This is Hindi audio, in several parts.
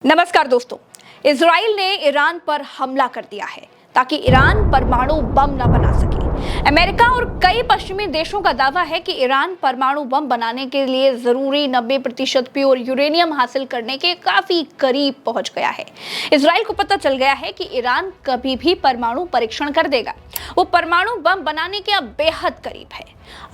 नमस्कार दोस्तों। इजराइल ने ईरान पर हमला कर दिया है ताकि ईरान परमाणु बम न बना सके। अमेरिका और कई पश्चिमी देशों का दावा है कि ईरान परमाणु बम बनाने के लिए जरूरी 90% प्योर यूरेनियम हासिल करने के काफी करीब पहुंच गया है। इजराइल को पता चल गया है कि ईरान कभी भी परमाणु परीक्षण कर देगा। वो परमाणु बम बनाने के अब बेहद करीब है।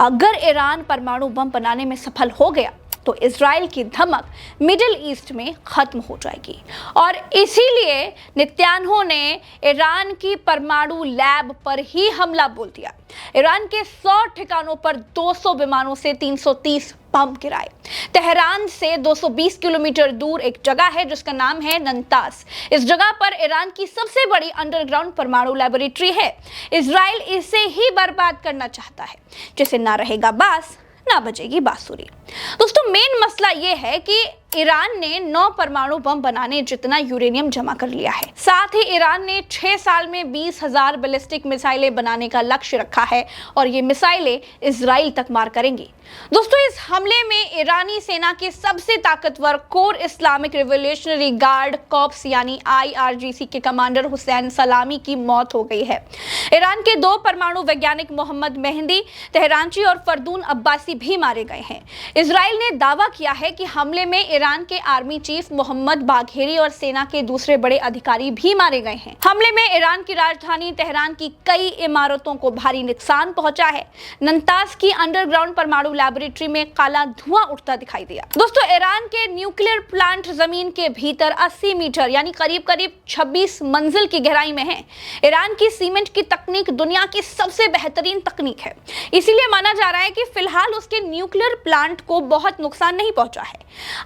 अगर ईरान परमाणु बम बनाने में सफल हो गया तो इजराइल की धमक मिडिल ईस्ट में खत्म हो जाएगी और इसीलिए नेतन्याहू ने ईरान की परमाणु लैब पर ही हमला बोल दिया। ईरान के 100 ठिकानों पर 200 विमानों से 330 बम गिराए। तेहरान से 220 किलोमीटर दूर एक जगह है जिसका नाम है नंतास। इस जगह पर ईरान की सबसे बड़ी अंडरग्राउंड परमाणु लेबोरेटरी है। इजराइल इसे ही बर्बाद करना चाहता है। जिसे ना रहेगा बांस ना बजेगी बांसुरी। दोस्तों, मेन मसला यह है कि ईरान ने 9 परमाणु बम बनाने जितना यूरेनियम जमा कर लिया है। साथ ही ईरान ने 6 साल में 20,000 बैलिस्टिक मिसाइलें बनाने का लक्ष्य रखा है और ये मिसाइलें इजराइल तक मार करेंगी। दोस्तों, इस हमले में ईरानी सेना के सबसे ताकतवर core Islamic revolutionary guard corps यानी IRGC के कमांडर हुसैन सलामी की मौत हो गई है। ईरान के 2 परमाणु वैज्ञानिक मोहम्मद मेहंदी तेहरानची और फरदून अब्बासी भी मारे गए हैं। इजराइल ने दावा किया है कि हमले में ईरान के आर्मी चीफ मोहम्मद बाघेरी और सेना के दूसरे बड़े अधिकारी भी मारे गए हैं। हमले में ईरान की राजधानी तेहरान की कई इमारतों को भारी नुकसान पहुंचा है। नंतास की अंडरग्राउंड परमाणु लैबोरेटरी में काला धुआं उठता दिखाई दिया। दोस्तों, ईरान के न्यूक्लियर प्लांट जमीन के भीतर 80 मीटर यानी करीब 26 मंजिल की गहराई में है। ईरान की सीमेंट की तकनीक दुनिया की सबसे बेहतरीन तकनीक है। इसीलिए माना जा रहा है कि फिलहाल उसके न्यूक्लियर प्लांट को बहुत नुकसान नहीं पहुंचा है।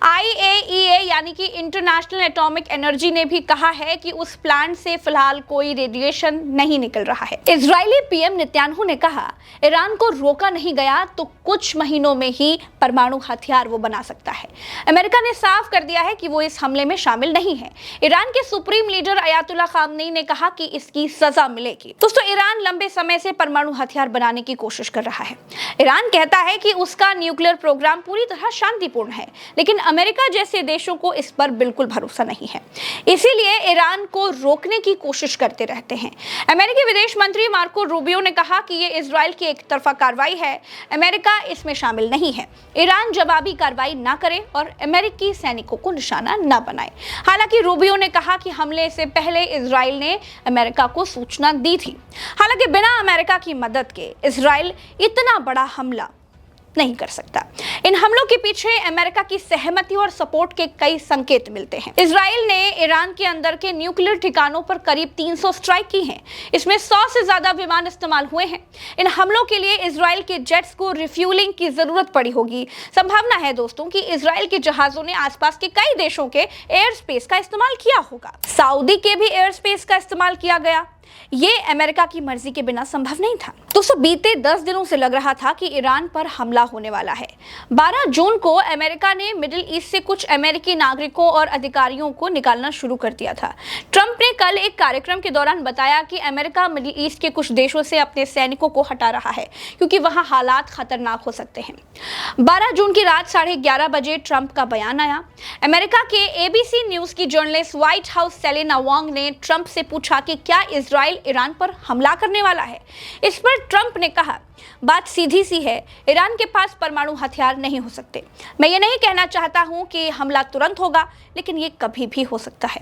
IAEA यानी कि इंटरनेशनल एटॉमिक एनर्जी ने भी कहा है कि उस प्लांट से फिलहाल कोई रेडिएशन नहीं निकल रहा है। इजरायली PM नेतन्याहू ने कहा, ईरान को रोका नहीं गया तो कुछ महीनों में ही परमाणु हथियार वो बना सकता है। अमेरिका ने साफ कर दिया है कि वो इस हमले में शामिल नहीं है। ईरान के सुप्रीम लीडर अयातुल्ला खामनेई ने कहा कि इसकी सजा मिलेगी। दोस्तों, ईरान लंबे समय से परमाणु हथियार बनाने की कोशिश कर रहा है। ईरान कहता है कि उसका न्यूक्लियर प्रोग्राम पूरी तरह शांतिपूर्ण है, लेकिन अमेरिका जैसे देशों को इस पर बिल्कुल भरोसा नहीं है। इसीलिए ईरान को रोकने की कोशिश करते रहते हैं। अमेरिकी विदेश मंत्री मार्को रूबियो ने कहा कि ये इजराइल की एक तरफा कार्रवाई है, अमेरिका इसमें शामिल नहीं है। ईरान जवाबी कार्रवाई ना करे और अमेरिकी सैनिकों को निशाना ना बनाए। हालांकि रूबियो ने कहा कि हमले से पहले इजराइल ने अमेरिका को सूचना दी थी। हालांकि बिना अमेरिका की मदद के इजराइल इतना बड़ा हमला नहीं कर सकता। इन हमलों के पीछे अमेरिका की सहमति और सपोर्ट के कई संकेत मिलते हैं। इजराइल ने ईरान के अंदर के न्यूक्लियर ठिकानों पर करीब 300 स्ट्राइक की हैं। इसमें 100 से ज्यादा विमान इस्तेमाल हुए हैं। इन हमलों के लिए इजराइल के जेट्स को रिफ्यूलिंग की जरूरत पड़ी होगी। संभावना है दोस्तों कि इजराइल के जहाजों ने आसपास के कई देशों के एयर स्पेस का इस्तेमाल किया होगा। सऊदी के भी एयर स्पेस का इस्तेमाल किया गया। ये अमेरिका की मर्जी के बिना संभव नहीं था। दोस्तों, बीते 10 दिनों से लग रहा था कि ईरान पर हमला होने वाला है। 12 जून को अमेरिका ने मिडिल ईस्ट से कुछ अमेरिकी नागरिकों और अधिकारियों को निकालना शुरू कर दिया था। ट्रंप ने कल एक कार्यक्रम के दौरान बताया कि अमेरिका मिडिल ईस्ट के कुछ देशों से अपने सैनिकों को हटा रहा है क्योंकि वहां हालात खतरनाक हो सकते हैं। 12 जून की रात 11:30 बजे ट्रंप का बयान आया। अमेरिका के ABC न्यूज की जर्नलिस्ट व्हाइट हाउस सेलेना वांग ने ट्रंप से पूछा कि क्या इजराइल ईरान पर हमला करने वाला है। इस पर ट्रंप ने कहा, बात सीधी सी है, ईरान के पास परमाणु हथियार नहीं हो सकते। मैं ये नहीं कहना चाहता हूं कि हमला तुरंत होगा, लेकिन ये कभी भी हो सकता है।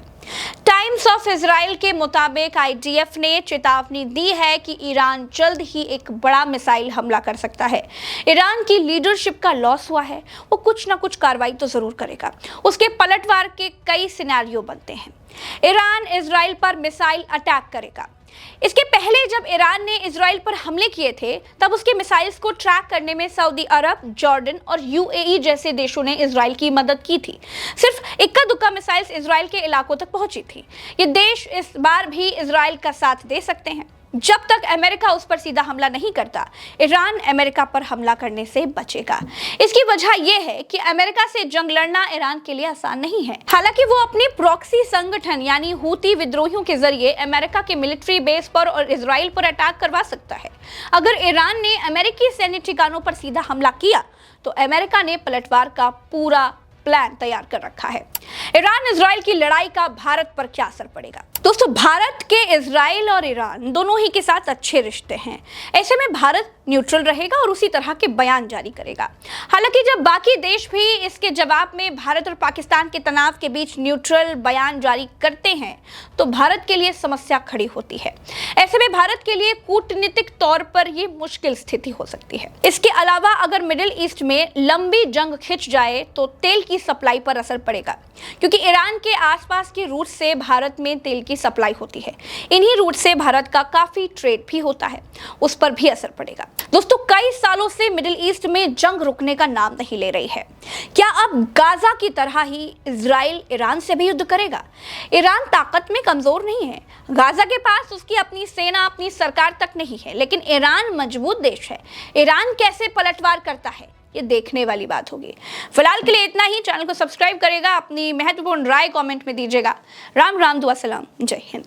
टाइम्स ऑफ इजराइल के मुताबिक IDF ने चेतावनी दी है कि ईरान जल्द ही एक बड़ा मिसाइल हमला कर सकता है। ईरान की लीडरशिप का लॉस हुआ है, वो कुछ ना कुछ कार्रवाई तो जरूर करेगा। उसके पलटवार के कई सिनेरियो बनते हैं। ईरान इजराइल पर मिसाइल अटैक करेगा। इसके पहले जब ईरान ने इजराइल पर हमले किए थे तब उसके मिसाइल्स को ट्रैक करने में सऊदी अरब, जॉर्डन और UAE जैसे देशों ने इजराइल की मदद की थी। सिर्फ इक्का दुक्का मिसाइल्स इजराइल के इलाकों तक पहुंची थी। ये देश इस बार भी इजराइल का साथ दे सकते हैं। जब तक अमेरिका उस पर सीधा हमला नहीं करता, ईरान अमेरिका पर हमला करने से बचेगा। इसकी वजह यह है कि अमेरिका से जंग लड़ना ईरान के लिए आसान नहीं है। हालांकि वो अपने प्रॉक्सी संगठन यानी हूती विद्रोहियों के जरिए अमेरिका के मिलिट्री बेस पर और इजराइल पर अटैक करवा सकता है। अगर ईरान ने अमेरिकी सैन्य ठिकानों पर सीधा हमला किया तो अमेरिका ने पलटवार का पूरा प्लान तैयार कर रखा है। ईरान इजराइल की लड़ाई का भारत पर क्या असर पड़ेगा? दोस्तों, भारत के इजराइल और ईरान दोनों ही के साथ अच्छे रिश्ते हैं। ऐसे में भारत न्यूट्रल रहेगा और उसी तरह के बयान जारी करेगा। हालांकि जब बाकी देश भी इसके जवाब में भारत और पाकिस्तान के तनाव के बीच न्यूट्रल बयान जारी करते हैं तो भारत के लिए समस्या खड़ी होती है। ऐसे में भारत के लिए कूटनीतिक तौर पर यह मुश्किल स्थिति हो सकती है। इसके अलावा अगर मिडिल ईस्ट में लंबी जंग खिंच जाए तो तेल की सप्लाई पर असर पड़ेगा, क्योंकि ईरान के आसपास के रूट से भारत में तेल की सप्लाई होती है। इन्हीं रूट से भारत का काफी ट्रेड भी होता है, उस पर भी असर पड़ेगा। दोस्तों, कई सालों से मिडिल ईस्ट में जंग रुकने का नाम नहीं ले रही है। क्या अब गाजा की तरह ही इजराइल ईरान से भी युद्ध करेगा? ईरान ताकत में कमजोर नहीं है। गाजा के पास उसकी अपनी सेना, अपनी सरकार तक नहीं है, लेकिन ईरान मजबूत देश है। ईरान कैसे पलटवार करता है, ये देखने वाली बात होगी। फिलहाल के लिए इतना ही। चैनल को सब्सक्राइब करेगा, अपनी महत्वपूर्ण राय कमेंट में दीजिएगा। राम राम, दुआ सलाम, जय हिंद।